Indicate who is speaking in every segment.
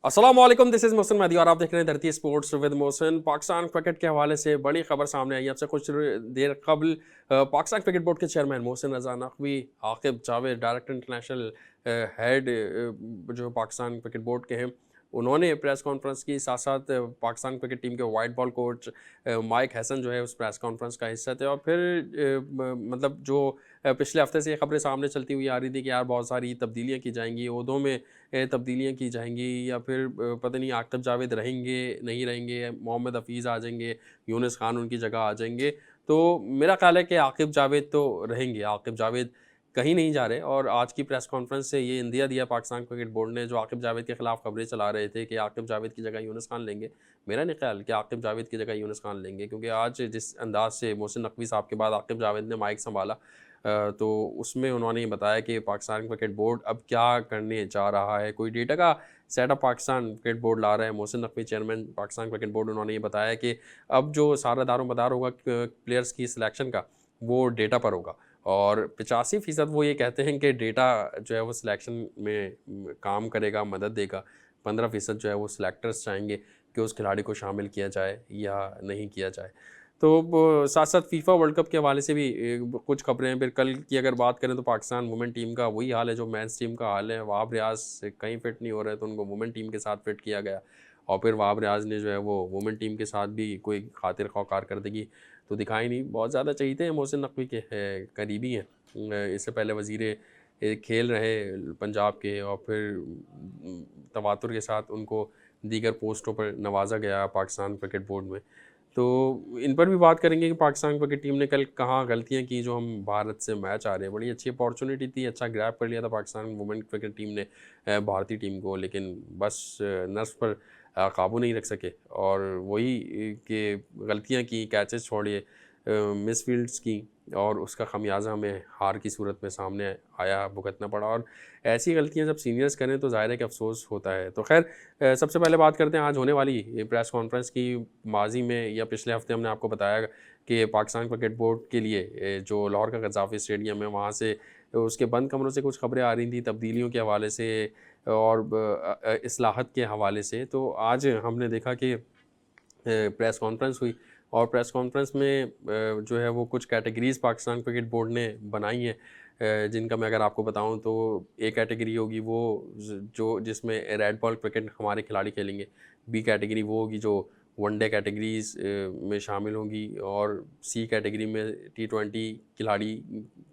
Speaker 1: अस्सलाम वालेकुम, this is Mohsin Mehdi और आप देख रहे हैं धरती sports with Mohsin. Pakistan cricket के हवाले से बड़ी खबर सामने आई है। अब से कुछ देर कबल पाकिस्तान क्रिकेट बोर्ड के chairman Mohsin Raza Naqvi, Aqib Javed director international head जो पाकिस्तान क्रिकेट बोर्ड के हैं, उन्होंने प्रेस कॉन्फ्रेंस की। साथ साथ पाकिस्तान क्रिकेट टीम के white ball coach mic Hesson जो है उस प्रेस कॉन्फ्रेंस का हिस्सा थे। और फिर मतलब जो पिछले हफ्ते से ये खबरें सामने चलती हुई आ रही थी कि यार बहुत सारी तब्दीलियाँ की जाएंगी, ओहदों में तब्दीलियाँ की जाएंगी, या फिर पता नहीं आकिब जावेद रहेंगे नहीं रहेंगे, मोहम्मद हफीज़ आ जाएंगे, यूनुस खान उनकी जगह आ जाएंगे। तो मेरा ख्याल है कि आकिब जावेद तो रहेंगे, आकिब जावेद कहीं नहीं जा रहे। और आज की प्रेस कॉन्फ्रेंस से ये इंदिया दिया पाकिस्तान क्रिकेट बोर्ड ने, जो आकिब जावेद के खिलाफ खबरें चला रहे थे कि आकिब जावेद की जगह यूनुस खान लेंगे। मेरा नहीं ख्याल कि आकिब जावेद की जगह यूनुस खान लेंगे, क्योंकि आज जिस अंदाज से मोहसिन नकवी साहब के बाद आकिब जावेद ने माइक संभाला, तो उसमें उन्होंने ये बताया कि पाकिस्तान क्रिकेट बोर्ड अब क्या करने जा रहा है। कोई डेटा का सेटअप पाकिस्तान क्रिकेट बोर्ड ला रहा है। Mohsin Naqvi chairman Pakistan cricket board, उन्होंने ये बताया कि अब जो सारा दारोमदार होगा प्लेयर्स की सिलेक्शन का, वो डेटा पर होगा। और 85% वो ये कहते हैं कि डेटा जो है वो सिलेक्शन में काम करेगा, मदद देगा। 15% जो है वो सिलेक्टर्स चाहेंगे कि उस खिलाड़ी को शामिल किया जाए या नहीं किया जाए। तो साथ साथ फीफा वर्ल्ड कप के हवाले से भी कुछ खबरें हैं। फिर कल की अगर बात करें तो पाकिस्तान वुमेन टीम का वही हाल है जो मेंस टीम का हाल है। वहाब रियाज कहीं फिट नहीं हो रहे, तो उनको वुमेन टीम के साथ फिट किया गया। और फिर वहाब रियाज ने जो है वो वुमेन टीम के साथ भी कोई खातिर खौह कारकर्दगी तो दिखाई नहीं। बहुत ज़्यादा चाहते हैं, मोहसिन नकवी के करीबी हैं। इससे पहले वज़ीर खेल रहे पंजाब के, और फिर तवातुर के साथ उनको दीगर पोस्टों पर नवाजा गया पाकिस्तान क्रिकेट बोर्ड में। तो इन पर भी बात करेंगे कि पाकिस्तान क्रिकेट टीम ने कल कहाँ गलतियाँ की जो हम भारत से मैच आ रहे हैं। बड़ी अच्छी अपॉर्चुनिटी थी, अच्छा ग्रैब कर लिया था पाकिस्तान वुमेन क्रिकेट टीम ने भारतीय टीम को, लेकिन बस नर्व्स पर काबू नहीं रख सके। और वही कि गलतियाँ की, कैचेस छोड़िए, मिस फील्ड्स की, और उसका खमियाजा हमें हार की सूरत में सामने आया, भुगतना पड़ा। और ऐसी गलतियां जब सीनियर्स करें तो ज़ाहिर है कि अफसोस होता है। तो खैर, सबसे पहले बात करते हैं आज होने वाली ये प्रेस कॉन्फ्रेंस की। माजी में या पिछले हफ्ते हमने आपको बताया कि पाकिस्तान क्रिकेट बोर्ड के लिए जो लाहौर का गद्दाफी स्टेडियम है, वहाँ से उसके बंद कमरों से कुछ खबरें आ रही थी तब्दीलियों के हवाले से और इस्लाहत के हवाले से। तो आज हमने देखा कि प्रेस कॉन्फ्रेंस हुई, और प्रेस कॉन्फ्रेंस में जो है वो कुछ कैटेगरीज़ पाकिस्तान क्रिकेट बोर्ड ने बनाई हैं, जिनका मैं अगर आपको बताऊं तो ए कैटेगरी होगी वो जो जिसमें रेड बॉल क्रिकेट हमारे खिलाड़ी खेलेंगे। बी कैटेगरी वो होगी जो वनडे कैटेगरीज में शामिल होंगी, और सी कैटेगरी में T20 खिलाड़ी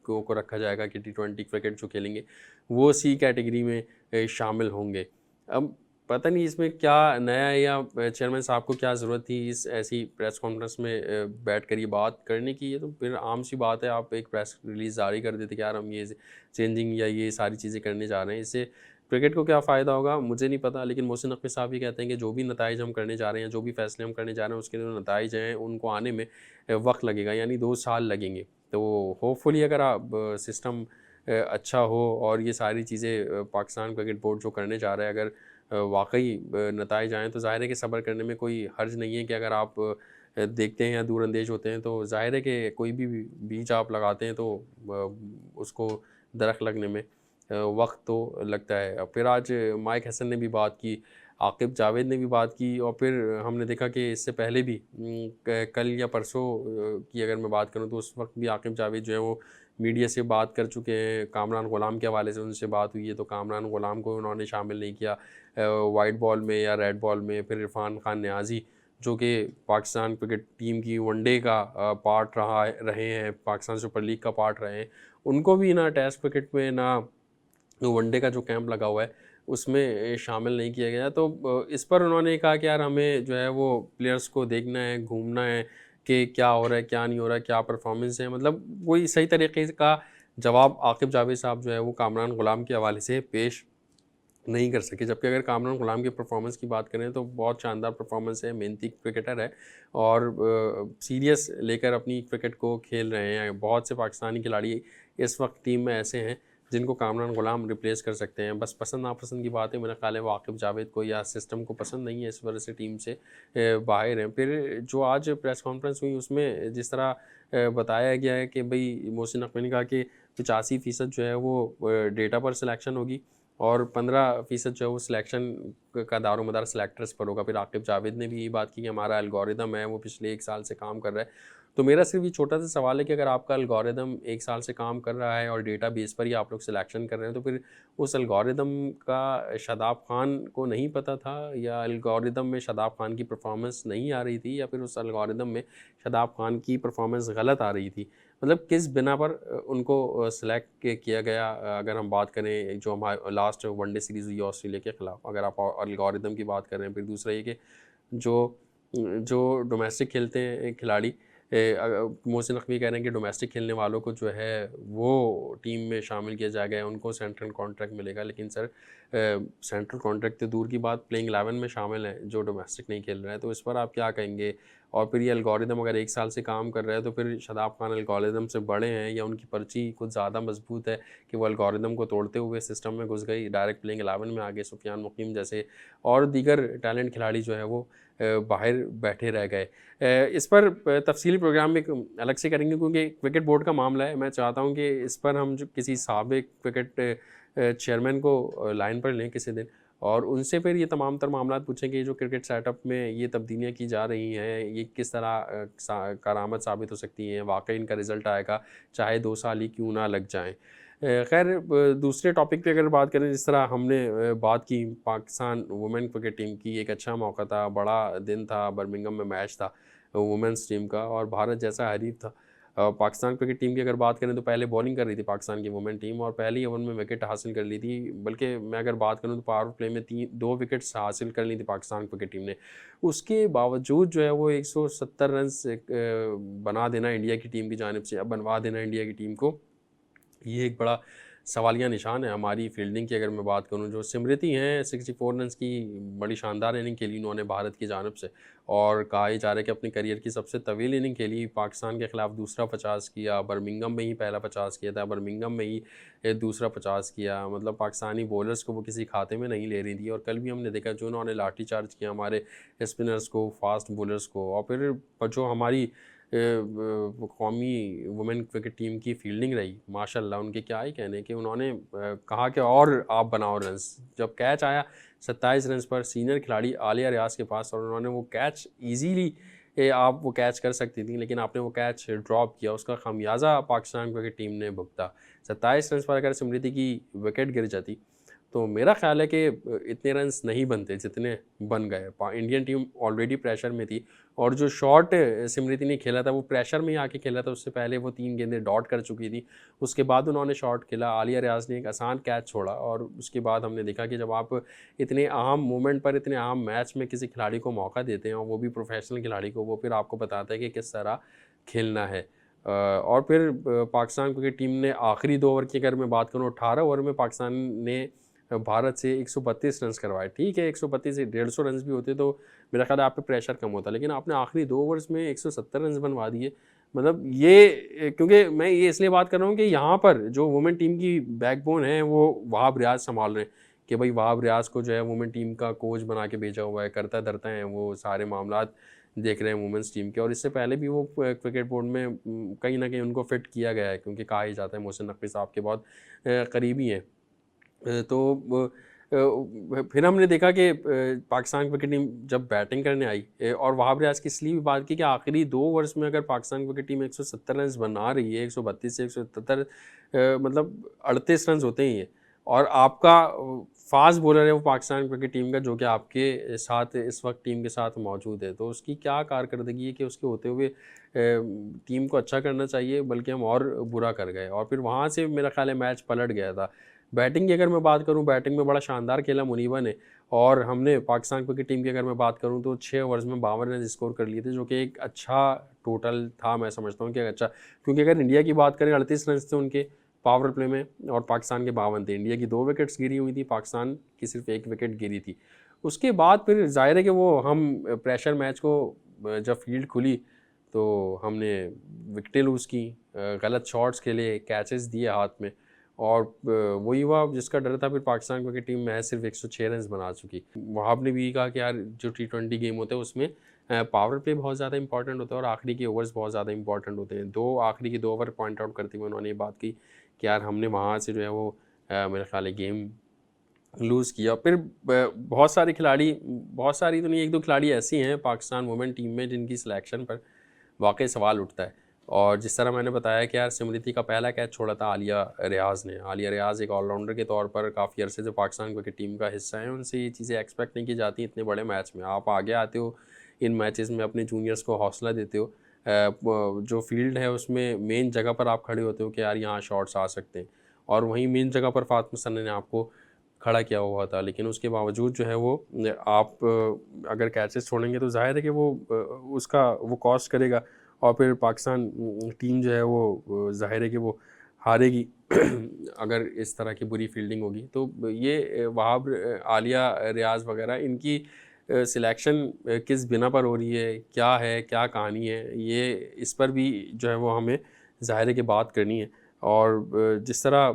Speaker 1: को रखा जाएगा कि T20 क्रिकेट जो खेलेंगे वो सी कैटेगरी में शामिल होंगे। अब पता नहीं इसमें क्या नया है, या चेयरमैन साहब को क्या ज़रूरत थी इस ऐसी प्रेस कॉन्फ्रेंस में बैठ कर ये बात करने की। ये तो फिर आम सी बात है, आप एक प्रेस रिलीज़ जारी कर देते कि यार हम ये चेंजिंग या ये सारी चीज़ें करने जा रहे हैं। इससे क्रिकेट को क्या फ़ायदा होगा मुझे नहीं पता, लेकिन मोहसिन नकवी साहब ये कहते हैं कि जो भी नताइज हम करने जा रहे हैं, जो भी फ़ैसले हम करने जा रहे हैं, उसके जो नताइज हैं उनको आने में वक्त लगेगा, यानी 2 साल लगेंगे। तो होपफुली अगर आप सिस्टम अच्छा हो और ये सारी चीज़ें पाकिस्तान क्रिकेट बोर्ड जो करने जा रहा है, अगर वाकई नताइज आएँ, तो ज़ाहिर है कि सब्र करने में कोई हर्ज नहीं है। कि अगर आप देखते हैं या दूरअंदेश होते हैं, तो ज़ाहिर है कि कोई भी बीज आप लगाते हैं तो उसको दरख्त लगने में वक्त तो लगता है। फिर आज माइक हसन ने भी बात की, आकिब जावेद ने भी बात की, और फिर हमने देखा कि इससे पहले भी कल या परसों की अगर मैं बात करूं, तो उस वक्त भी आकिब जावेद जो है वो मीडिया से बात कर चुके हैं। कामरान ग़ुलाम के हवाले से उनसे बात हुई है, तो कामरान ग़ुलाम को उन्होंने शामिल नहीं किया वाइट बॉल में या रेड बॉल में। फिर इरफान खान नियाज़ी जो कि पाकिस्तान क्रिकेट टीम की वनडे का पार्ट रहे हैं, पाकिस्तान सुपर लीग का पार्ट रहे हैं, उनको भी ना टेस्ट क्रिकेट में ना वनडे का जो कैंप लगा हुआ है उसमें शामिल नहीं किया गया। तो इस पर उन्होंने कहा कि यार हमें जो है वो प्लेयर्स को देखना है, घूमना है कि क्या हो रहा है, क्या नहीं हो रहा है, क्या परफॉर्मेंस है। मतलब कोई सही तरीके का जवाब आकिब जावेद साहब जो है वो कामरान ग़ुलाम के हवाले से पेश नहीं कर सके। जबकि अगर कामरान ग़ुलाम की परफॉर्मेंस की बात करें तो बहुत शानदार परफॉर्मेंस है, मेहनती क्रिकेटर है, और सीरियस लेकर अपनी क्रिकेट को खेल रहे हैं। बहुत से पाकिस्तानी खिलाड़ी इस वक्त टीम में ऐसे हैं जिनको कामरान ग़ुलाम रिप्लेस कर सकते हैं। बस पसंद नापसंद की बात है, मेरा ख्याल है वो आकिब जावेद को या सिस्टम को पसंद नहीं है, इस वजह से टीम से बाहर हैं। फिर जो आज प्रेस कॉन्फ्रेंस हुई उसमें जिस तरह बताया गया है कि भाई मोहसिन नकवी ने कहा कि 85% जो है वो डेटा पर सिलेक्शन होगी, और 15% जो है वो सिलेक्शन का दारोमदार सेलेक्टर्स पर होगा। फिर आकिब जावेद ने भी यही बात की कि हमारा एल्गोरिदम है वो पिछले 1 साल से काम कर रहा है। तो मेरा सिर्फ ये छोटा सा सवाल है कि अगर आपका एल्गोरिदम 1 साल से काम कर रहा है और डेटा बेस पर ही आप लोग सिलेक्शन कर रहे हैं, तो फिर उस एल्गोरिदम का शादाब खान को नहीं पता था, या एल्गोरिदम में शादाब खान की परफॉर्मेंस नहीं आ रही थी, या फिर उस एल्गोरिदम में शादाब खान की परफॉर्मेंस गलत आ रही थी? मतलब किस बिना पर उनको सेलेक्ट किया गया? अगर हम बात करें जो हमारे लास्ट वनडे सीरीज़ हुई ऑस्ट्रेलिया के ख़िलाफ़, अगर आप एल्गोरिदम की बात कर रहे हैं। फिर दूसरा ये कि जो जो डोमेस्टिक खेलते हैं खिलाड़ी, मोहसिन नकवी कह रहे हैं कि डोमेस्टिक खेलने वालों को जो है वो टीम में शामिल किया जाएगा, उनको सेंट्रल कॉन्ट्रैक्ट मिलेगा। लेकिन सर सेंट्रल कॉन्ट्रैक्ट तो दूर की बात, प्लेइंग 11 में शामिल हैं जो डोमेस्टिक नहीं खेल रहे हैं, तो इस पर आप क्या कहेंगे? और फिर ये एल्गोरिदम अगर 1 साल से काम कर रहा है, तो फिर शादाब खान एल्गोरिदम से बड़े हैं या उनकी पर्ची कुछ ज़्यादा मजबूत है कि वो एल्गोरिदम को तोड़ते हुए सिस्टम में घुस गई, डायरेक्ट प्लेइंग 11 में आ गए, सुफियान मुकीम जैसे और दीगर टैलेंट खिलाड़ी जो है वो बाहर बैठे रह गए। इस पर तफसीली प्रोग्राम में अलग से करेंगे, क्योंकि क्रिकेट बोर्ड का मामला है। मैं चाहता हूँ कि इस पर हम जो किसी साबिक क्रिकेट चेयरमैन को लाइन पर लें किसी दिन, और उनसे फिर ये तमाम तर मामला पूछें कि जो क्रिकेट सेटअप में ये तब्दीलियाँ की जा रही हैं, ये किस तरह करामत साबित हो सकती हैं, वाकई इनका रिज़ल्ट आएगा, चाहे 2 साल ही क्यों ना लग जाएँ। खैर दूसरे टॉपिक पे अगर बात करें, जिस तरह हमने बात की पाकिस्तान वुमेन क्रिकेट टीम की, एक अच्छा मौका था, बड़ा दिन था, बर्मिंघम में मैच था वुमेंस टीम का और भारत जैसा हरीफ था। पाकिस्तान क्रिकेट टीम की अगर बात करें तो पहले बॉलिंग कर रही थी पाकिस्तान की वुमेन टीम और पहले ओवर में विकेट हासिल कर ली थी, बल्कि मैं अगर बात करूं तो पावर प्ले में 2 विकेट्स हासिल कर ली थी पाकिस्तान क्रिकेट टीम ने। उसके बावजूद जो है वो 170 रन बना देना इंडिया की टीम की जानिब से, अब बनवा देना इंडिया की टीम को, ये एक बड़ा सवालिया निशान है। हमारी फील्डिंग की अगर मैं बात करूं, जो स्मृति हैं 64 रन्स की बड़ी शानदार इनिंग खेली उन्होंने भारत की जानिब से, और कहा जा रहा है कि अपनी करियर की सबसे तवील इनिंग खेली, पाकिस्तान के ख़िलाफ़ दूसरा 50 किया, बर्मिंघम में ही पहला 50 किया था, बर्मिंघम में ही दूसरा 50 किया। मतलब पाकिस्तानी बॉलर्स को वो किसी खाते में नहीं ले रही थी, और कल भी हमने देखा जो उन्होंने लाठी चार्ज किया हमारे स्पिनर्स को, फास्ट बॉलर्स को, और फिर जो हमारी कौमी वुमेन क्रिकेट टीम की फील्डिंग रही माशाल्लाह, उनके क्या ही कहने कि उन्होंने कहा कि और आप बनाओ रन्स। जब कैच आया 27 रन्स पर सीनियर खिलाड़ी आलिया रियाज के पास, और उन्होंने वो कैच ईजीली आप वो कैच कर सकती थी, लेकिन आपने वो कैच ड्रॉप किया, उसका खामियाजा पाकिस्तान क्रिकेट टीम ने भुगता। 27 रन्स पर अगर स्मृति की विकेट गिर जाती तो मेरा ख्याल है कि इतने रन्स नहीं बनते जितने बन गए। इंडियन टीम ऑलरेडी प्रेशर में थी, और जो शॉट स्मृति ने खेला था वो प्रेशर में ही आके खेला था, उससे पहले वो 3 गेंदें डॉट कर चुकी थी, उसके बाद उन्होंने शॉट खेला। आलिया रियाज ने एक आसान कैच छोड़ा, और उसके बाद हमने देखा कि जब आप इतने अहम मोमेंट पर, इतने अहम मैच में किसी खिलाड़ी को मौका देते हैं, और वो भी प्रोफेशनल खिलाड़ी को, वो फिर आपको बताता है कि किस तरह खेलना है। और फिर पाकिस्तान क्रिकेट टीम ने आखिरी 2 ओवर की अगर मैं बात करूँ, 18 ओवर में पाकिस्तान ने भारत से 132 रन्स करवाए। ठीक है, 132 से 150 रन्स भी होते तो मेरा ख्याल है आप पे प्रेशर कम होता, लेकिन आपने आखिरी 2 ओवर्स में 170 रन्स बनवा दिए। मतलब ये क्योंकि मैं ये इसलिए बात कर रहा हूँ कि यहाँ पर जो वुमेन टीम की बैकबोन है वो वहाब रियाज संभाल रहे हैं, कि भाई वहाब रियाज को जो है वुमेन टीम का कोच बना के भेजा हुआ है, करता धरता है, वो सारे मामलात देख रहे हैं वुमेंस टीम के। और इससे पहले भी वो क्रिकेट बोर्ड में कहीं ना कहीं उनको फिट किया गया है, क्योंकि कहा ही जाता है मोहसिन नकवी साहब के बहुत करीबी हैं। तो फिर हमने देखा कि पाकिस्तान क्रिकेट टीम जब बैटिंग करने आई, और वहाब रियाज की इसलिए भी बात की कि आखिरी 2 ओवर्स में अगर पाकिस्तान क्रिकेट टीम 170 रन बना रही है, 132 से 177, मतलब 38 रन होते ही हैं, और आपका फास्ट बॉलर है वो पाकिस्तान क्रिकेट टीम का, जो कि आपके साथ इस वक्त टीम के साथ मौजूद है, तो उसकी क्या कारकर्दगी है कि उसके होते हुए टीम को अच्छा करना चाहिए, बल्कि हम और बुरा कर गए, और फिर वहाँ से मेरा ख्याल है मैच पलट गया था। बैटिंग की अगर मैं बात करूं, बैटिंग में बड़ा शानदार खेला मुनीबा ने, और हमने पाकिस्तान क्रिकेट टीम की अगर मैं बात करूं तो 6 ओवर्स में 52 रन स्कोर कर लिए थे, जो कि एक अच्छा टोटल था। मैं समझता हूं कि अच्छा, क्योंकि अगर इंडिया की बात करें 38 रन थे उनके पावर प्ले में, और पाकिस्तान के 52 थे। इंडिया की 2 विकेट्स गिरी हुई थी, पाकिस्तान की सिर्फ 1 विकेट गिरी थी। उसके बाद फिर जाहिर है कि वो हम प्रेशर मैच को जब फील्ड खुली तो हमने विकेटें लूज़ की, गलत शॉट्स खेले, कैचेस दिए हाथ में, और वही हुआ जिसका डर था। फिर पाकिस्तान क्रिकेट टीम मैच सिर्फ 106 रन बना चुकी। वहाब ने भी कहा कि यार जो T20 गेम होते हैं उसमें पावर प्ले बहुत ज़्यादा इंपॉर्टेंट होता है, और आखिरी के ओवर्स बहुत ज़्यादा इंपॉर्टेंट होते हैं। आखिरी के 2 ओवर पॉइंट आउट करते हुए उन्होंने ये बात की कि यार हमने वहाँ से जो है वो मेरे ख्याल है गेम लूज़ किया। फिर बहुत सारी तो नहीं, 1-2 खिलाड़ी ऐसी हैं पाकिस्तान वुमेन टीम में जिनकी सिलेक्शन पर वाक़ई सवाल उठता है। और जिस तरह मैंने बताया कि यार सिमरती का पहला कैच छोड़ा था आलिया रियाज़ ने। आलिया रियाज़ एक ऑलराउंडर के तौर पर काफ़ी अरसे से पाकिस्तान क्रिकेट टीम का हिस्सा हैं, उनसे ये चीज़ें एक्सपेक्ट नहीं की जाती इतने बड़े मैच में। आप आगे आते हो इन मैचेस में, अपने जूनियर्स को हौसला देते हो। जो फील्ड है उसमें मेन जगह पर आप खड़े होते हो कि यार यहाँ शॉट्स आ सकते हैं, और वहीं मेन जगह पर फातिमा सना ने आपको खड़ा किया हुआ था। लेकिन उसके बावजूद जो है वो आप अगर कैचेस छोड़ेंगे तो ज़ाहिर है कि वो उसका वो कॉस्ट करेगा, और फिर पाकिस्तान टीम जो है वो ज़ाहिर है कि वो हारेगी अगर इस तरह की बुरी फील्डिंग होगी। तो ये वहाब आलिया रियाज़ वगैरह इनकी सिलेक्शन किस बिना पर हो रही है, क्या कहानी है, ये इस पर भी जो है वो हमें ज़ाहिर है कि बात करनी है। और जिस तरह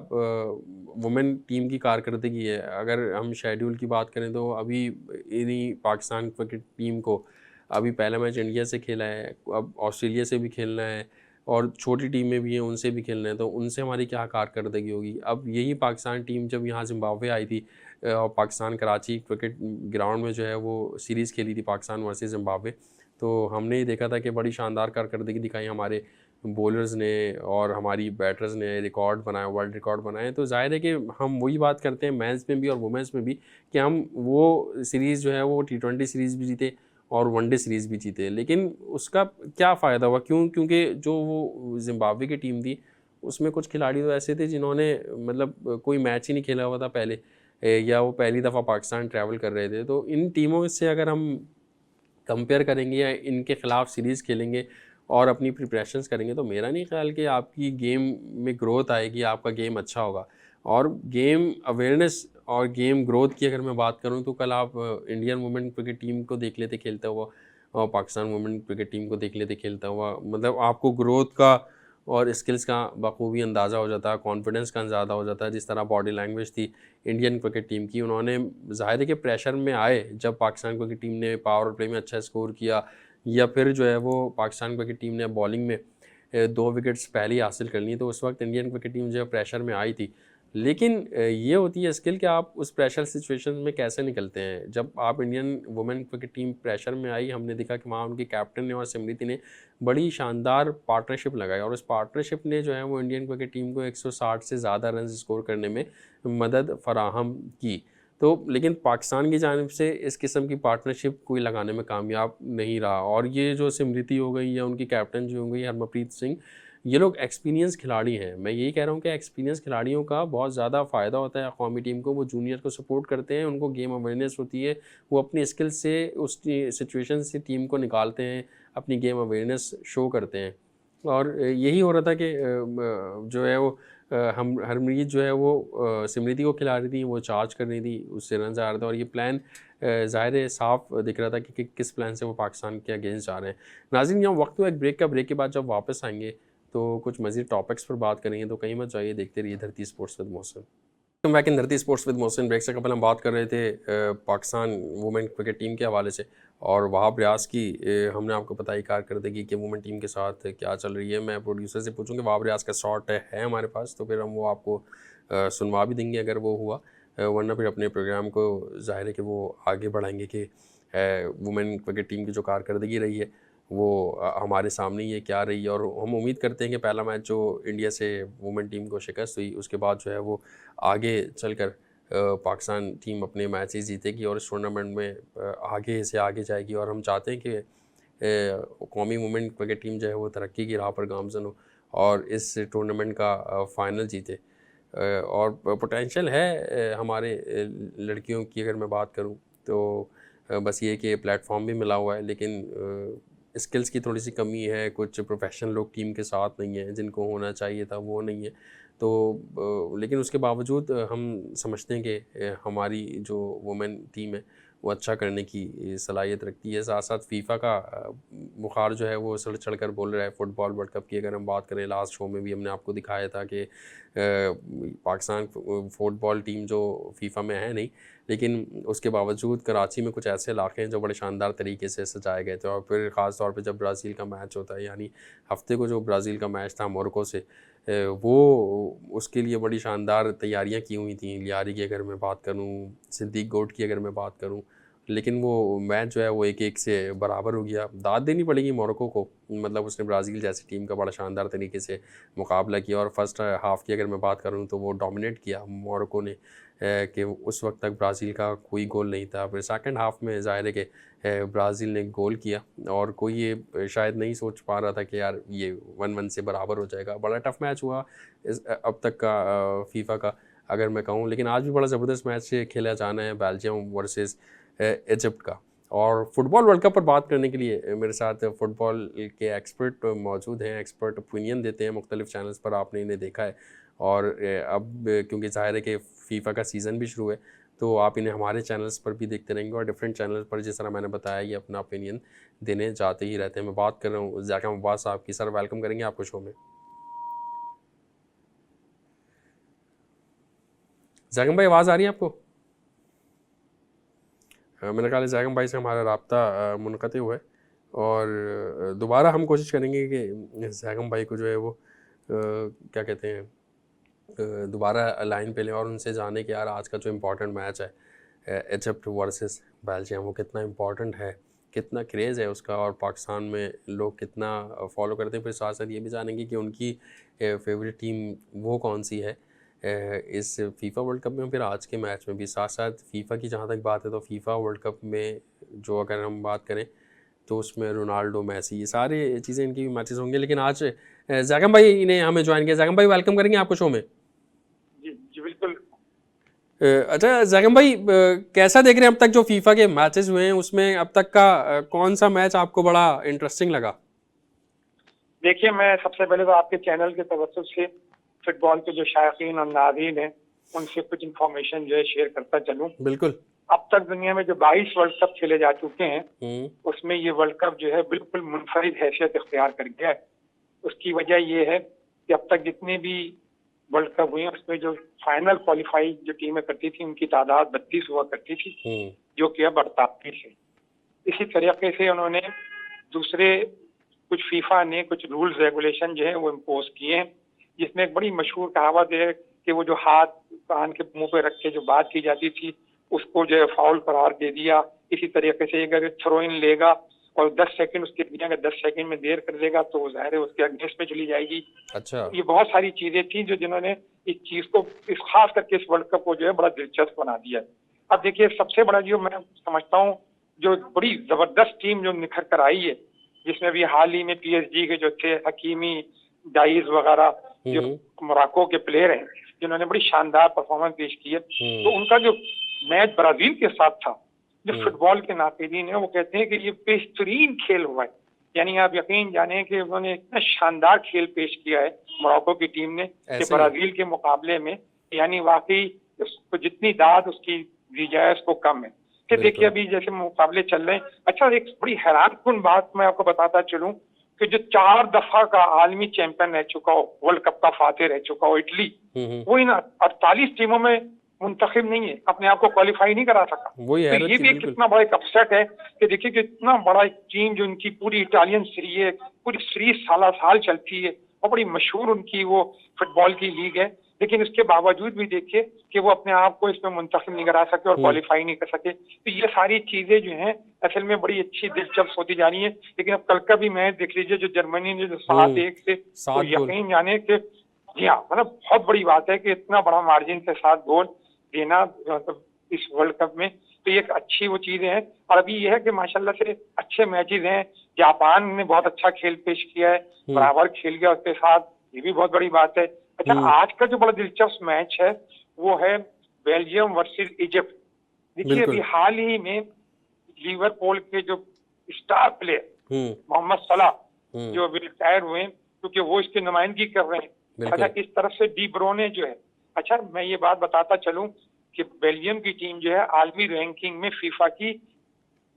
Speaker 1: वुमेन टीम की कारकर्दगी है, अगर हम शेड्यूल की बात करें तो अभी इन्हीं पाकिस्तान क्रिकेट टीम को अभी पहला मैच इंडिया से खेला है, अब ऑस्ट्रेलिया से भी खेलना है, और छोटी टीमें भी हैं उनसे भी खेलना है, तो उनसे हमारी क्या कारकर्दगी होगी। अब यही पाकिस्तान टीम जब यहाँ ज़िम्बाब्वे आई थी और पाकिस्तान कराची क्रिकेट ग्राउंड में जो है वो सीरीज़ खेली थी पाकिस्तान वर्सेस ज़िम्बाब्वे, तो हमने ये देखा था कि बड़ी शानदार कारकर्दगी दिखाई हमारे बॉलर्स ने और हमारी बैटर्स ने, रिकॉर्ड बनाया, वर्ल्ड रिकॉर्ड बनाए। तो ज़ाहिर है कि हम वही बात करते हैं मेंस में भी और वुमेन्स में भी कि हम वो सीरीज़ जो है वो T20 सीरीज़ भी जीते और वनडे सीरीज़ भी जीते, लेकिन उसका क्या फ़ायदा हुआ? क्योंकि जो वो ज़िम्बाब्वे की टीम थी उसमें कुछ खिलाड़ी तो ऐसे थे जिन्होंने मतलब कोई मैच ही नहीं खेला हुआ था पहले, या वो पहली दफ़ा पाकिस्तान ट्रैवल कर रहे थे। तो इन टीमों से अगर हम कंपेयर करेंगे या इनके ख़िलाफ़ सीरीज़ खेलेंगे और अपनी प्रिपरेशंस करेंगे, तो मेरा नहीं ख्याल कि आपकी गेम में ग्रोथ आएगी, आपका गेम अच्छा होगा। और गेम अवेयरनेस और गेम ग्रोथ की अगर मैं बात करूं तो कल आप इंडियन वुमेन क्रिकेट टीम को देख लेते खेलता हुआ और पाकिस्तान वुमेन क्रिकेट टीम को देख लेते खेलता हुआ, मतलब आपको ग्रोथ का और स्किल्स का बखूबी अंदाज़ा हो जाता है, कॉन्फिडेंस का अंदाज़ा हो जाता है। जिस तरह बॉडी लैंग्वेज थी इंडियन क्रिकेट टीम की, उन्होंने ज़ाहिर है कि प्रेशर में आए जब पाकिस्तान क्रिकेट टीम ने पावर प्ले में अच्छा स्कोर किया, या फिर जो है वो पाकिस्तान क्रिकेट टीम ने बॉलिंग में 2 विकेट्स पहले ही हासिल कर ली, तो उस वक्त इंडियन क्रिकेट टीम जो है प्रेशर में आई थी। लेकिन ये होती है स्किल कि आप उस प्रेशर सिचुएशन में कैसे निकलते हैं। जब आप Indian women cricket team pressure में आई, हमने देखा कि वहाँ उनके कैप्टन ने और सिमरती ने बड़ी शानदार पार्टनरशिप लगाई, और उस पार्टनरशिप ने जो है वो इंडियन क्रिकेट टीम को 160 से ज़्यादा रन स्कोर करने में मदद फराहम की। तो लेकिन पाकिस्तान की जानिब से इस किस्म की पार्टनरशिप कोई लगाने में कामयाब नहीं रहा, और ये जो सिमरती हो गई या उनकी कैप्टन जो हो गई हरमनप्रीत सिंह, ये लोग एक्सपीरियंस खिलाड़ी हैं। मैं यही कह रहा हूँ कि एक्सपीरियंस खिलाड़ियों का बहुत ज़्यादा फ़ायदा होता है कौमी टीम को। वो जूनियर को सपोर्ट करते हैं, उनको गेम अवेयरनेस होती है, वो अपनी स्किल से उस सिचुएशन से टीम को निकालते हैं, अपनी गेम अवेयरनेस शो करते हैं। और यही हो रहा था कि जो है वो हम हरमीत जो है वो सिमरती को खिला रही थी, वो चार्ज कर रही थी, उससे रन आ रहे थे, और ये प्लान ज़ाहिर है साफ दिख रहा था कि किस प्लान से वो पाकिस्तान के अगेंस्ट जा रहे हैं। नाज़रीन, यहाँ वक्त हुआ एक ब्रेक का। ब्रेक के बाद जब वापस आएंगे तो कुछ मज़ीद टॉपिक्स पर बात करेंगे, तो कहीं मत जाइए, देखते रहिए धरती sports with Mohsin. Welcome back in धरती स्पोर्ट्स विद मोहसिन। ब्रेक से कपल हम बात कर रहे थे पाकिस्तान वुमेन क्रिकेट टीम के हवाले से, और वहाब रियाज की हमने आपको बताई कारकर्दगी कि वुमेन टीम के साथ क्या चल रही है। मैं प्रोड्यूसर से पूछूंगा वहाब रियाज का शॉट है हमारे पास, तो फिर हम वो आपको सुनवा भी देंगे अगर वो हुआ, वरना फिर अपने प्रोग्राम को ज़ाहिर है कि वो आगे बढ़ाएंगे कि वुमेन क्रिकेट टीम की जो कारकर्दगी रही है वो हमारे सामने ही है क्या रही है। और हम उम्मीद करते हैं कि पहला मैच जो इंडिया से वुमेन टीम को शिकस्त हुई, उसके बाद जो है वो आगे चलकर पाकिस्तान टीम अपने मैचेस जीतेगी और इस टूर्नामेंट में आगे से आगे जाएगी। और हम चाहते हैं कि कौमी वुमेन क्रिकेट टीम जो है वो तरक्की की राह पर गामज़न हो और इस टूर्नामेंट का फ़ाइनल जीते। और पोटेंशियल है हमारे लड़कियों की अगर मैं बात करूं तो बस ये कि प्लेटफॉर्म भी मिला हुआ है, लेकिन स्किल्स की थोड़ी सी कमी है, कुछ प्रोफेशनल लोग टीम के साथ नहीं हैं, जिनको होना चाहिए था वो नहीं है। तो लेकिन उसके बावजूद हम समझते हैं कि हमारी जो वुमेन टीम है वो अच्छा करने की सलाहियत रखती है। साथ साथ फीफा का बुखार जो है वो सड़ चढ़ कर बोल रहा है। फ़ुटबॉल वर्ल्ड कप की अगर हम बात करें, लास्ट शो में भी हमने आपको दिखाया था कि पाकिस्तान फ़ुटबॉल टीम जो फीफा में है नहीं, लेकिन उसके बावजूद कराची में कुछ ऐसे इलाके हैं जो बड़े शानदार तरीके से सजाए गए थे। और फिर ख़ास तौर पे जब ब्राज़ील का मैच होता है, यानी हफ्ते को जो ब्राज़ील का मैच था मोरक्को से, वो उसके लिए बड़ी शानदार तैयारियां की हुई थी। लियारी की अगर मैं बात करूं, सिद्दीक गोट की अगर मैं बात करूं, लेकिन वो मैच जो है वो 1-1 से बराबर हो गया। दाद देनी पड़ेगी मोरक्को को, मतलब उसने ब्राज़ील जैसी टीम का बड़ा शानदार तरीके से मुकाबला किया। और फर्स्ट हाफ़ की अगर मैं बात करूं तो वो डोमिनेट किया मोरक्को ने, कि उस वक्त तक ब्राज़ील का कोई गोल नहीं था। फिर सेकंड हाफ़ में ज़ाहिर है कि ब्राज़ील ने गोल किया, और कोई ये शायद नहीं सोच पा रहा था कि यार ये 1-1 से बराबर हो जाएगा। बड़ा टफ मैच हुआ अब तक का फीफा का अगर मैं कहूँ, लेकिन आज भी बड़ा ज़बरदस्त मैच खेला जाना है, बेल्जियम वर्सेस इजिप्ट का। और फुटबॉल वर्ल्ड कप पर बात करने के लिए मेरे साथ फुटबॉल के एक्सपर्ट मौजूद हैं, एक्सपर्ट ओपिनियन देते हैं मुख्तलिफ चैनल्स पर, आपने इन्हें देखा है। और अब क्योंकि ज़ाहिर है कि फ़ीफ़ा का सीज़न भी शुरू है, तो आप इन्हें हमारे चैनल्स पर भी देखते रहेंगे, और डिफरेंट चैनल्स पर जिस तरह मैंने बताया ये अपना ओपिनियन देने जाते ही रहते हैं। मैं बात कर रहा हूँ ज़ैकम अब्बास साहब की। सर वेलकम करेंगे आपको शो में। ज़ैकम भाई आवाज़ आ रही है आपको? मेरे ख्याल है ज़ैकम भाई से हमारा राब्ता मुनक़ते हुआ है, और दोबारा हम कोशिश करेंगे कि ज़ैकम भाई को जो है वो क्या कहते हैं, दोबारा लाइन पे लें और उनसे जाने कि यार आज का जो इम्पोर्टेंट मैच है इजिप्ट वर्सेस बेल्जियम, वो कितना इम्पोर्टेंट है, कितना क्रेज़ है उसका, और पाकिस्तान में लोग कितना फॉलो करते हैं। फिर साथ साथ ये भी जानेंगे कि उनकी फेवरेट टीम वो कौन सी है इस फीफा वर्ल्ड कप में, फिर आज के मैच में भी। साथ साथ फ़ीफ़ा की जहाँ तक बात है, तो फीफा वर्ल्ड कप में जो अगर हम बात करें तो उसमें रोनाल्डो, मेसी, ये सारे चीज़ें इनकी भी मैचेस होंगे। लेकिन आज ज़ैकम भाई ने हमें ज्वाइन किया। ज़ैकम भाई वेलकम करेंगे आपको शो में।
Speaker 2: जी जी बिल्कुल।
Speaker 1: अच्छा ज़ैकम भाई, कैसा देख रहे हैं अब तक जो फीफा के मैचेस हुए हैं, उसमें अब तक का कौन सा मैच आपको बड़ा इंटरेस्टिंग लगा?
Speaker 2: देखिए, मैं सबसे पहले तो आपके चैनल के तवज्जुह से फुटबॉल के जो शायकीन और नाज़रीन हैं उनसे कुछ इन्फॉर्मेशन जो है शेयर करता चलूं।
Speaker 1: बिल्कुल।
Speaker 2: अब तक दुनिया में जो 22 वर्ल्ड कप खेले जा चुके हैं
Speaker 1: हम्म।
Speaker 2: उसमें ये वर्ल्ड कप जो है बिल्कुल मुनफरिद हैसियत इख्तियार कर गया है। उसकी वजह ये है कि अब तक जितने भी वर्ल्ड कप हुए हैं उसमें जो फाइनल क्वालिफाई जो टीमें करती थी उनकी तादाद 32 हुआ करती थी, जो कि अब 48 है। इसी तरीके से उन्होंने दूसरे कुछ फीफा ने कुछ रूल्स रेगुलेशन जो है वो इम्पोज किए हैं, जिसमें एक बड़ी मशहूर कहावत है कि वो जो हाथ कान के मुंह पे रख के जो बात की जाती थी उसको जो है फाउल करार दे दिया। इसी तरीके से अगर थ्रो इन लेगा और 10 सेकंड उसके दिया, अगर 10 सेकंड में देर कर देगा तो जाहिर है उसके अगेंस्ट में चली जाएगी।
Speaker 1: अच्छा।
Speaker 2: ये बहुत सारी चीजें थी जो जिन्होंने इस चीज को, इस खास करके इस वर्ल्ड कप को जो है बड़ा दिलचस्प बना दिया। अब देखिए, सबसे बड़ा जो मैं समझता हूँ जो बड़ी जबरदस्त टीम जो निखर कर आई है, जिसमें अभी हाल ही में पीएसजी के जो थे हकीमी, डाइज वगैरह, जो मोरक्को के प्लेयर हैं जिन्होंने बड़ी शानदार परफॉर्मेंस पेश की है, तो उनका जो मैच ब्राजील के साथ था, जो फुटबॉल के नाक़िदीन है वो कहते हैं कि ये बेहतरीन खेल हुआ है। यानी आप यकीन जाने कि उन्होंने इतना शानदार खेल पेश किया है मोरक्को की टीम ने कि ब्राजील के मुकाबले में, यानी वाकई उसको जितनी दाद उसकी दी जाए उसको कम है। कि देखिए अभी जैसे मुकाबले चल रहे हैं, अच्छा एक बड़ी हैरानकुन बात मैं आपको बताता चलूं कि जो 4 दफा का आलमी चैंपियन रह चुका हो, वर्ल्ड कप का फातेह रह चुका हो इटली, वो इन 48 टीमों में मुंतखब नहीं है, अपने आप को क्वालिफाई नहीं करा सका। तो ये भी कितना बड़ा एक अपसेट है कि देखिए कितना बड़ा एक टीम जो उनकी पूरी इटालियन सीरी है, पूरी सीरीज साल चलती है और बड़ी मशहूर उनकी वो फुटबॉल की लीग है, लेकिन इसके बावजूद भी देखिए कि वो अपने आप को इसमें मुंतखब नहीं करा सके और क्वालिफाई नहीं कर सके। तो ये सारी चीजें जो हैं असल में बड़ी अच्छी दिलचस्प होती जा रही है। लेकिन अब कल का भी मैच देख लीजिए, जो जर्मनी ने जो 7-1 से, तो यकीन जाने कि जी हाँ, मतलब बहुत बड़ी बात है कि इतना बड़ा मार्जिन से 7 गोल देना इस वर्ल्ड कप में, तो ये एक अच्छी वो चीजें हैं। और अभी ये है कि माशाल्लाह से अच्छे मैचेस हैं। जापान ने बहुत अच्छा खेल पेश किया है, बराबर खेल गया उसके साथ, ये भी बहुत बड़ी बात है। अच्छा, आज का जो बड़ा दिलचस्प मैच है वो है बेल्जियम वर्सेस इजिप्ट। देखिए अभी हाल ही में लिवरपूल के जो स्टार प्लेयर मोहम्मद सलाह जो अभी रिटायर हुए हैं, क्योंकि वो इसकी नुमाइंदगी कर रहे हैं। अच्छा, इस तरफ से डी ब्रोने जो है, अच्छा मैं ये बात बताता चलूं कि बेल्जियम की टीम जो है आलमी रैंकिंग में फीफा की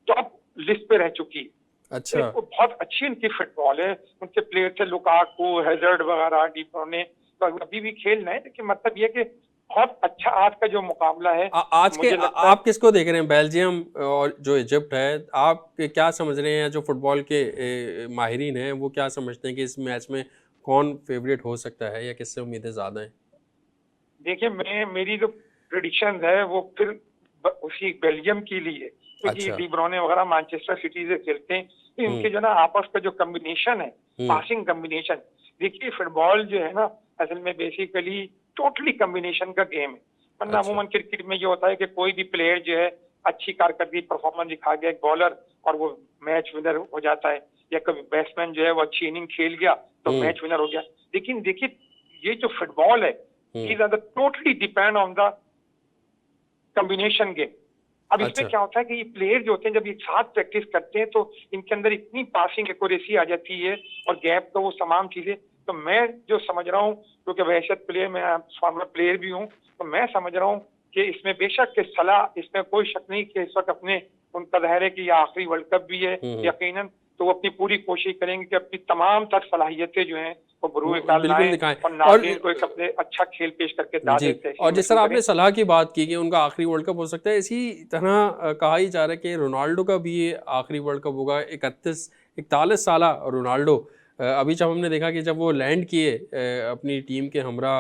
Speaker 2: टॉप लिस्ट पे रह चुकी है। अच्छा, तो बहुत अच्छी उनकी फुटबॉल है, उनके प्लेयर थे लुकाकू, हैजर्ड वगैरह, डी ब्रोने, तो अभी भी खेल रहे हैं। लेकिन मतलब ये कि बहुत अच्छा आज का जो मुकाबला है
Speaker 1: आज के आप किसको देख रहे हैं, बेल्जियम और जो इजिप्ट है? आप क्या समझ रहे हैं, जो फुटबॉल के माहिरीन हैं वो क्या समझते हैं कि इस मैच में कौन फेवरेट हो सकता है या किससे उम्मीदें ज़्यादा हैं?
Speaker 2: देखिए मेरी जो प्रिडिक्शन है वो फिर उसी बेल्जियम के लिए, क्योंकि
Speaker 1: अच्छा।
Speaker 2: डी ब्रुयने वगैरह मैनचेस्टर सिटी से खेलते हैं, तो
Speaker 1: हुँ,
Speaker 2: इनके जो ना आपस का जो कॉम्बिनेशन है,
Speaker 1: हुँ।
Speaker 2: पासिंग कॉम्बिनेशन, देखिए फुटबॉल जो है ना असल में बेसिकली टोटली कॉम्बिनेशन का गेम है। वरना
Speaker 1: अच्छा।
Speaker 2: अमूमन क्रिकेट में ये होता है कि कोई भी प्लेयर जो है अच्छी कारकर्दगी परफॉर्मेंस दिखा गया एक बॉलर और वो मैच विनर हो जाता है, या कभी बैट्समैन जो है वो अच्छी इनिंग खेल गया तो
Speaker 1: हुँ,
Speaker 2: मैच विनर हो गया। लेकिन देखिए ये जो फुटबॉल है,
Speaker 1: हुँ।
Speaker 2: these are the totally depend on the combination game। अब इसमें
Speaker 1: अच्छा।
Speaker 2: क्या होता है कि ये प्लेयर जो होते हैं जब एक साथ प्रैक्टिस करते हैं तो इनके अंदर इतनी पासिंग एक्यूरेसी आ जाती है और गैप का वो तमाम चीजें, तो मैं जो समझ रहा हूँ, क्योंकि वहशत प्लेयर, मैं फॉर्मर प्लेयर भी हूँ, तो मैं समझ रहा हूँ कि इसमें बेशक के सलाह, इसमें कोई शक नहीं कि इस वक्त अपने उनका ज़ाहिर है कि ये आखिरी वर्ल्ड कप भी है
Speaker 1: हुँ, हुँ।
Speaker 2: यकीनन, तो वो अपनी पूरी कोशिश करेंगे कि अपनी तमाम तर सलाहियतें जो हैं वो बरूए
Speaker 1: वो
Speaker 2: काल
Speaker 1: बिल्कुल
Speaker 2: लाएं
Speaker 1: दिखाएँ
Speaker 2: और
Speaker 1: और
Speaker 2: नाज़रीन को एक अपने अच्छा खेल पेश करके दाद
Speaker 1: जी,
Speaker 2: तहसीन
Speaker 1: और जिस
Speaker 2: वसूल
Speaker 1: तरह
Speaker 2: करें।
Speaker 1: आपने सलाह की बात की कि उनका आखिरी वर्ल्ड कप हो सकता है, इसी तरह कहा ही जा रहा है कि रोनाल्डो का भी ये आखिरी वर्ल्ड कप होगा। 41 साला रोनाल्डो अभी जब हमने देखा कि जब वो लैंड किए अपनी टीम के हमरा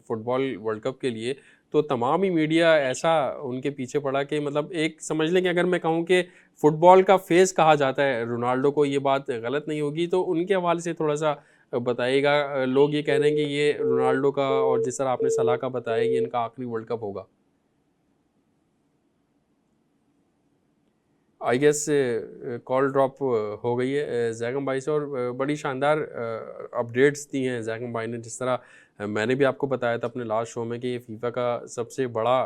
Speaker 1: फुटबॉल वर्ल्ड कप के लिए, तो तमाम ही मीडिया ऐसा उनके पीछे पड़ा कि मतलब एक समझ लें कि अगर मैं कहूँ कि फुटबॉल का फेस कहा जाता है रोनाल्डो को, ये बात गलत नहीं होगी, तो उनके हवाले से थोड़ा-सा बताइएगा। लोग ये कह रहे हैं कि ये रोनाल्डो का, और जिस तरह आपने सलाह का बताया, ये इनका आखिरी वर्ल्ड कप होगा। आई गेस कॉल ड्रॉप हो गई है जैगम भाई से, और बड़ी शानदार अपडेट्स दी हैं जैगम भाई ने। जिस तरह मैंने भी आपको बताया था अपने लास्ट शो में कि ये फीफा का सबसे बड़ा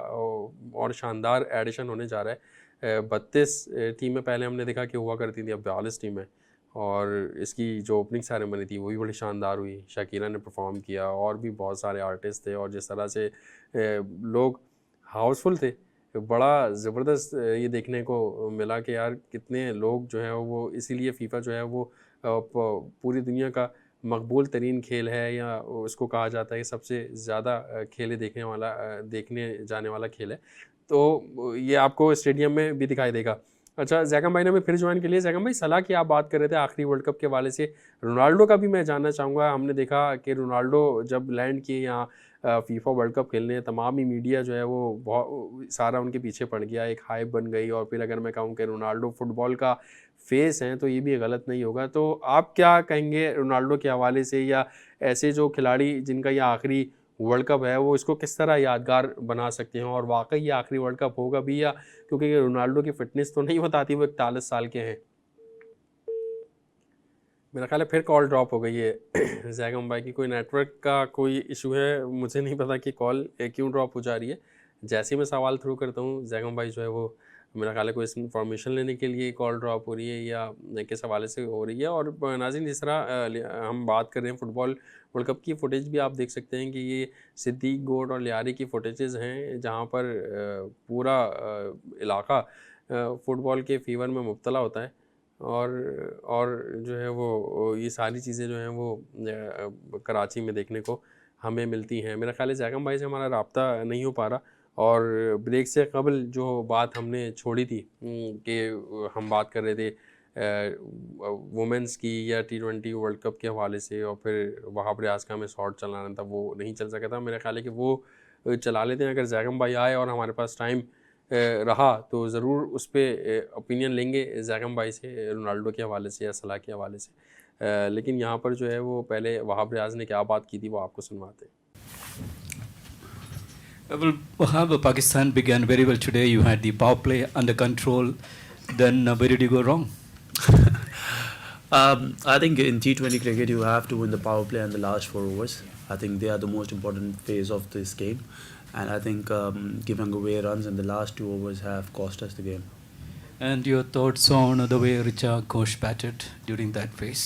Speaker 1: और शानदार एडिशन होने जा रहा है। 32 टीमें पहले हमने देखा कि हुआ करती थी, अब 42 टीमें। और इसकी जो ओपनिंग सेरेमनी थी वो भी बड़ी शानदार हुई, शकीरा ने परफॉर्म किया और भी बहुत सारे आर्टिस्ट थे, और जिस तरह से लोग हाउसफुल थे, बड़ा ज़बरदस्त ये देखने को मिला कि यार कितने लोग जो हैं वो, इसीलिए फ़ीफ़ा जो है वो पूरी दुनिया का मकबूल तरीन खेल है, या उसको कहा जाता है कि सबसे ज़्यादा खेलें देखने जाने वाला खेल है। तो ये आपको स्टेडियम में भी दिखाई देगा। अच्छा, ज़ैकम भाई ने हमें फिर जॉइन के लिए। ज़ैकम भाई, सलाह की आप बात कर रहे थे आखिरी वर्ल्ड कप के हवाले से, रोनाल्डो का भी मैं जानना चाहूँगा। हमने देखा कि रोनाल्डो जब लैंड किए यहाँ फीफा वर्ल्ड कप खेलने, तमाम ही मीडिया जो है वो बहुत सारा उनके पीछे पड़ गया, एक हाइप बन गई। और फिर अगर मैं कहूँ कि रोनाल्डो फुटबॉल का फेस हैं, तो ये भी गलत नहीं होगा। तो आप क्या कहेंगे रोनाल्डो के हवाले से, या ऐसे जो खिलाड़ी जिनका ये आखिरी वर्ल्ड कप है, वो इसको किस तरह यादगार बना सकते हैं, और वाकई ये आखिरी वर्ल्ड कप होगा भी, या क्योंकि रोनाल्डो की फिटनेस तो नहीं बताती वो 41 साल के हैं। मेरा ख्याल है फिर कॉल ड्रॉप हो गई है जैगम भाई की, कोई नेटवर्क का कोई इशू है, मुझे नहीं पता कि कॉल क्यों ड्रॉप हो जा रही है। जैसे ही मैं सवाल थ्रू करता हूँ, जैगम भाई जो है वो, मेरा ख्याल है कोई इन्फॉर्मेशन लेने के लिए कॉल ड्रॉप हो रही है या किस हवाले से हो रही है। और नाज़रीन, जिस तरह हम बात कर रहे हैं फुटबॉल वर्ल्ड कप की फुटेज भी आप देख सकते हैं कि ये सिद्दीक गोड और लियारी की फुटेजेस हैं, जहाँ पर पूरा इलाका फ़ुटबॉल के फीवर में मुब्तला होता है। और जो है वो ये सारी चीज़ें जो हैं वो कराची में देखने को हमें मिलती हैं। मेरा ख़्याल है जैकम भाई से हमारा राब्ता नहीं हो पा रहा, और ब्रेक से कबल जो बात हमने छोड़ी थी कि हम बात कर रहे थे वुमेंस की या टी20 वर्ल्ड कप के हवाले से, और फिर वहाब रियाज का हमें शॉट चलाना था, वो नहीं चल सका था। मेरा ख़्याल है कि वो चला लेते हैं। अगर जैकम भाई आए और हमारे पास टाइम रहा तो ज़रूर उस पर ओपिनियन लेंगे जैकम भाई से, रोनाल्डो के हवाले से या सलाह के हवाले से। लेकिन यहाँ पर जो है वो पहले वहाब रियाज ने क्या बात की थी वो आपको सुनवाते हैं।
Speaker 3: Well, Wahab, Pakistan began very well today. You had the power play under control. Then where did you go wrong?
Speaker 4: I think in T20 cricket you have to win the power play and the last 4 overs. I think they are the most important phase of this game, and I think giving away runs in the last 2 overs have cost us the game.
Speaker 3: And your thoughts on the way Richa Ghosh batted during that phase?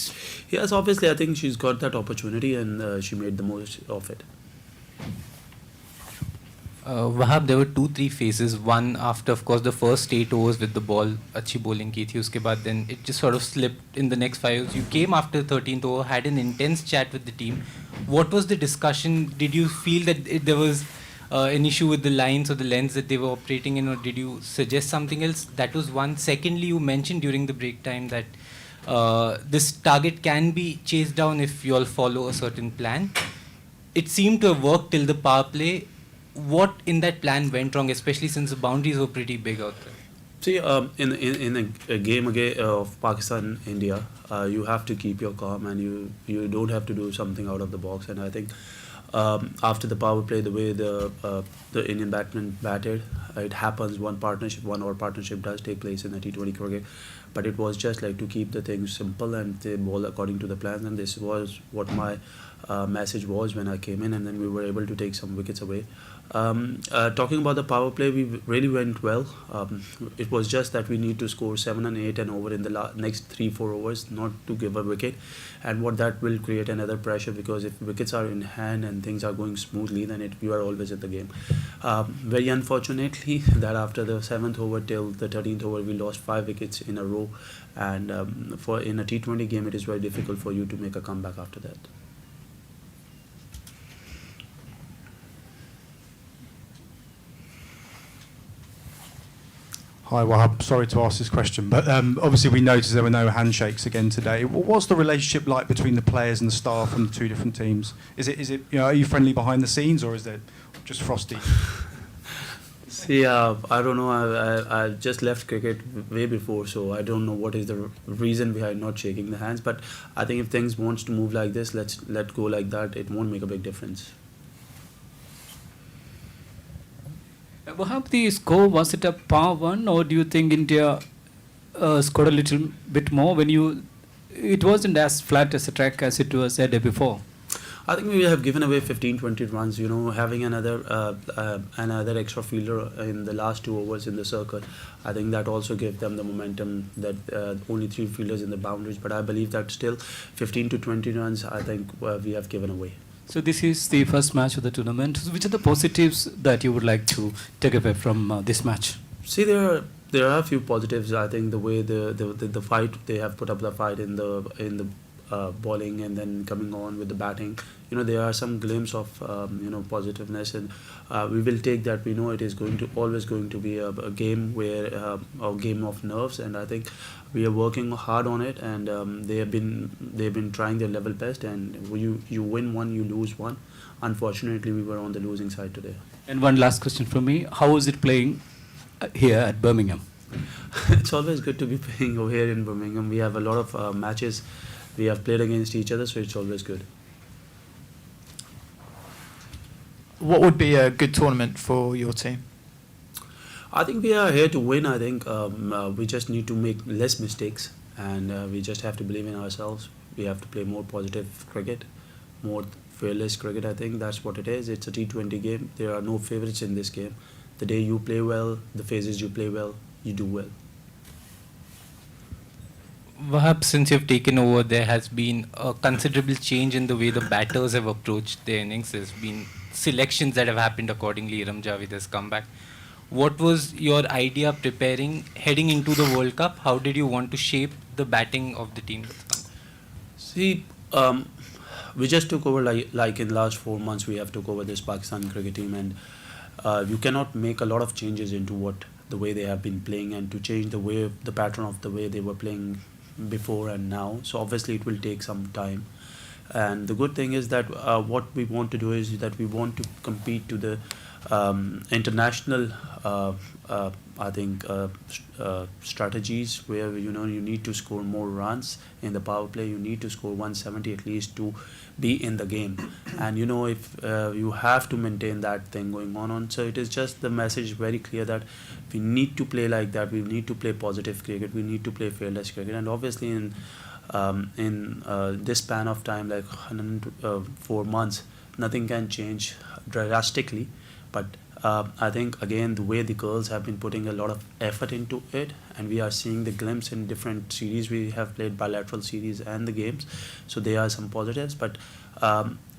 Speaker 4: Yes, obviously I think she's got that opportunity and she made the most of it.
Speaker 5: Wahab, there were 2-3 phases. One after, of course, the first 8 overs with the ball, अच्छी bowling की थी. उसके बाद then it just sort of slipped in the next 5 overs. You came after 13th over, had an intense chat with the team. What was the discussion? Did you feel that there was an issue with the lines or the lens that they were operating in, or did you suggest something else? That was one. Secondly, you mentioned during the break time that this target can be chased down if you all follow a certain plan. It seemed to have worked till the power play. What in that plan went wrong, especially since the boundaries were pretty big out there?
Speaker 4: See, in a game of Pakistan India, you have to keep your calm and you don't have to do something out of the box. And I think after the power play, the way the Indian batsmen batted, it happens. One hour partnership does take place in the T20 cricket, but it was just like to keep the things simple and they bowl according to the plan. And this was what my message was when I came in, and then we were able to take some wickets away. Talking about the power play, we really went well. It was just that we need to score 7 and 8 and over in the next 3-4 overs, not to give a wicket, and what that will create another pressure, because if wickets are in hand and things are going smoothly, then you are always at the game. Very unfortunately, that after the 7th over till the 13th over, we lost 5 wickets in a row, and in a T20 game, it is very difficult for you to make a comeback after that.
Speaker 6: Hi, Wahab. Sorry to ask this question, but obviously we noticed there were no handshakes again today. What's the relationship like between the players and the staff from the two different teams? Is it are you friendly behind the scenes, or is it just frosty?
Speaker 4: See, I don't know. I just left cricket way before, so I don't know what is the reason behind not shaking the hands. But I think if things wants to move like this, let go like that. It won't make a big difference.
Speaker 7: Wahab, the score, was it a par one, or do you think India scored a little bit more when it wasn't as flat as a track as it was a day before?
Speaker 4: I think we have given away 15-20 runs. Having another extra fielder in the last 2 overs in the circle, I think that also gave them the momentum that only 3 fielders in the boundaries. But I believe that still 15 to 20 runs, I think we have given away.
Speaker 7: So this is the first match of the tournament. Which are the positives that you would like to take away from this match?
Speaker 4: See, there are a few positives. I think the way the fight, they have put up the fight in the bowling and then coming on with the batting. There are some glimpse of positiveness, and we will take that. We know it is always going to be a game where a game of nerves, and I think we are working hard on it, and they've been trying their level best, and you win one, you lose one. Unfortunately, we were on the losing side today.
Speaker 7: And one last question from me: how is it playing here at Birmingham?
Speaker 4: It's always good to be playing over here in Birmingham. We have a lot of matches we have played against each other, so it's always good.
Speaker 8: What would be a good tournament for your team?
Speaker 4: I think we are here to win. I think we just need to make less mistakes, and we just have to believe in ourselves. We have to play more positive cricket, more fearless cricket. I think that's what it is. It's a T20 game. There are no favorites in this game. The day you play well, the phases you play well, you do well.
Speaker 5: Wahab, since you've taken over, there has been a considerable change in the way the batters have approached their innings. There's been selections that have happened accordingly. Iram Javid has come back. What was your idea preparing heading into the World Cup? How did you want to shape the batting of the team?
Speaker 4: See, we just took over like in the last 4 months. We have took over this Pakistan cricket team, and you cannot make a lot of changes into the way they have been playing, and to change the pattern of the way they were playing before and now. So obviously it will take some time. And the good thing is that what we want to do is that we want to compete to the international strategies where you need to score more runs in the power play. You need to score 170 at least to be in the game, and if you have to maintain that thing going on. So it is just the message very clear that we need to play like that. We need to play positive cricket. We need to play fearless cricket, and obviously in this span of time, like 4 months, nothing can change drastically. But I think again the way the girls have been putting a lot of effort into it, and we are seeing the glimpse in different series. We have played bilateral series and the games, so there are some positives, but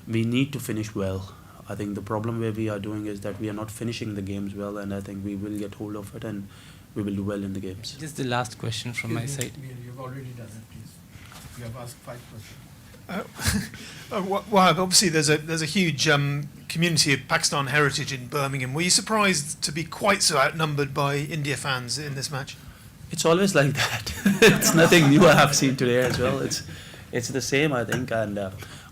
Speaker 4: we need to finish well. I think the problem where we are doing is that we are not finishing the games well, and I think we will get hold of it and we will do well in the games.
Speaker 5: Just the last question from my side.
Speaker 9: You've already done it, please. You have asked 5 questions. Wahab, obviously there's a huge community of Pakistan heritage in Birmingham. Were you surprised to be quite so outnumbered by India fans in this match?
Speaker 4: It's always like that. It's nothing new I have seen today as well. It's the same, I think, and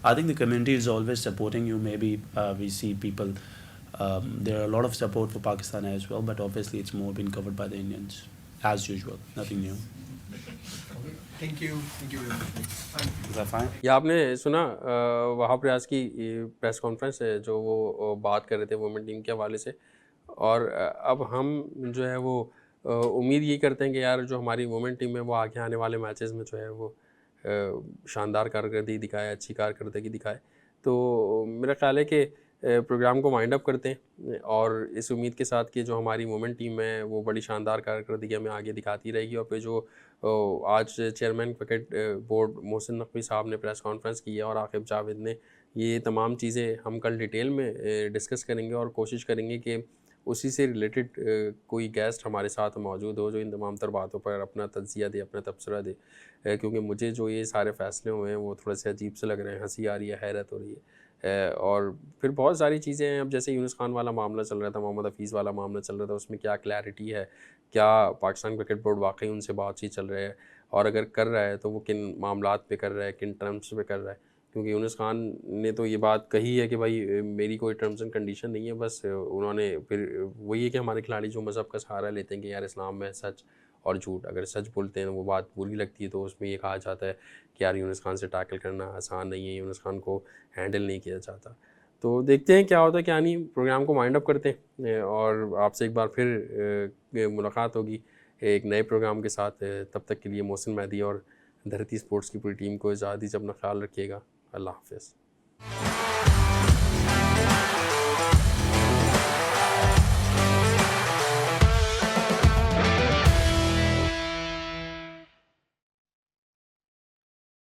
Speaker 4: I think the community is always supporting you. Maybe we see people. There are a lot of support for Pakistan as well, but obviously it's more been covered by the Indians as usual. Nothing new.
Speaker 9: Thank you. Thank you very much.
Speaker 4: Is that fine?
Speaker 1: या आपने सुना वहाब रियाज की press conference है जो वो बात कर रहे थे वुमेन टीम के हवाले से, और अब हम जो है वो उम्मीद ये करते हैं कि यार जो हमारी वुमेन टीम है वो आगे आने वाले मैचेस में जो है वो शानदार कारकर्दगी दिखाए, अच्छी कारकर्दगी दिखाए। तो मेरा ख्याल है कि प्रोग्राम को वाइंड अप करते हैं और इस उम्मीद के साथ कि जो हमारी वुमेन टीम है वो बड़ी शानदार कारकर्दगी हमें आगे दिखाती रहेगी। और फिर जो आज chairman cricket board Mohsin Naqvi साहब ने प्रेस कॉन्फ्रेंस की है और आकिब जावेद ने, ये तमाम चीज़ें हम कल डिटेल में डिस्कस करेंगे और कोशिश करेंगे कि उसी से रिलेटेड कोई गेस्ट हमारे साथ मौजूद हो जो इन तमाम तर बातों पर अपना तज्जिया दे, अपना तबसरा दे, क्योंकि मुझे जो ये सारे फ़ैसले हुए हैं वो थोड़े से अजीब से लग रहे हैं, हंसी आ रही है, हैरत हो रही है। और फिर बहुत सारी चीज़ें हैं। अब जैसे यूनुस खान वाला मामला चल रहा था, मोहम्मद हफीज़ वाला मामला चल रहा था, उसमें क्या क्लैरिटी है, क्या पाकिस्तान क्रिकेट बोर्ड वाकई उनसे बातचीत चल रही है, और अगर कर रहा है तो वो किन मामलात पे कर रहा है, किन टर्म्स पे कर रहा है। क्योंकि यूनुस खान ने तो ये बात कही है कि भाई मेरी कोई टर्म्स एंड कंडीशन नहीं है, बस उन्होंने फिर वही है कि हमारे खिलाड़ी जो मज़हब का सहारा लेते हैं कि यार इस्लाम में सच और झूठ, अगर सच बोलते हैं वो बात बुरी लगती है तो उसमें ये कहा जाता है कि यार यूनुस खान से टैकल करना आसान नहीं है, यूनुस खान को हैंडल नहीं किया जाता। तो देखते हैं क्या होता है क्या नहीं। प्रोग्राम को वाइंड अप करते हैं और आपसे एक बार फिर मुलाकात होगी एक नए प्रोग्राम के साथ। तब तक के लिए मोहसिन मेहदी और धरती स्पोर्ट्स की पूरी टीम को इजाज़त दीजिए। अपना ख्याल रखिएगा। अल्लाह हाफ़िज़।